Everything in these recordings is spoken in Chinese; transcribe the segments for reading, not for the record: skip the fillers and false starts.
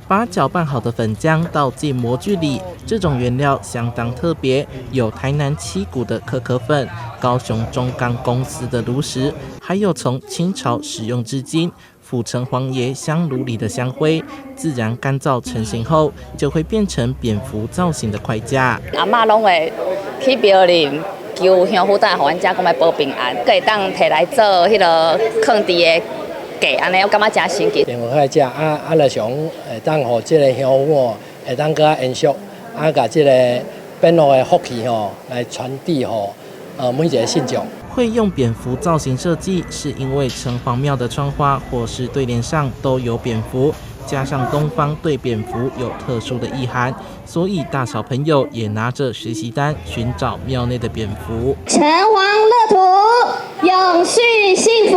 把搅拌好的粉浆倒进模具里，这种原料相当特别，有台南七股的可可粉、高雄中钢公司的炉石，还有从清朝使用至今府城隍爷香炉里的香灰，自然干燥成型后，就会变成蝙蝠造型的筷架。阿嬷拢会去庙里求香火蛋，互阮家讲来保平安，可以当摕来做迄个放伫的架，安尼我感觉真神奇。蝙蝠筷架就想会当互即个香火会当搁延续，甲即个变落的福气来传递每一个信众。会用蝙蝠造型设计，是因为城隍庙的窗花或是对联上都有蝙蝠，加上东方对蝙蝠有特殊的意涵，所以大小朋友也拿着学习单寻找庙内的蝙蝠。城隍乐土，永续幸福。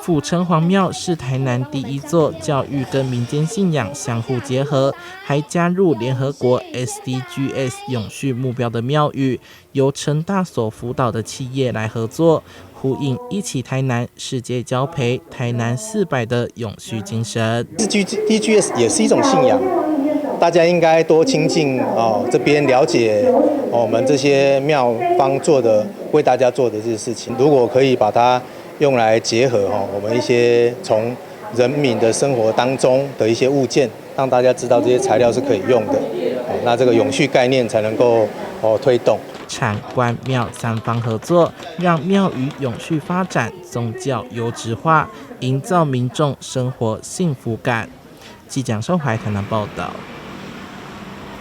府城隍庙是台南第一座教育跟民间信仰相互结合，还加入联合国 SDGs 永续目标的庙宇，由成大所辅导的企业来合作，呼应一起台南世界交陪台南400的永续精神。SDGs 也是一种信仰，大家应该多亲近这边了解我们这些庙方为大家做的这些事情。如果可以把它用来结合我们一些从人民的生活当中的一些物件，让大家知道这些材料是可以用的，那这个永续概念才能够推动。产官庙三方合作，让庙宇永续发展，宗教优质化，营造民众生活幸福感。记者收海台南报道。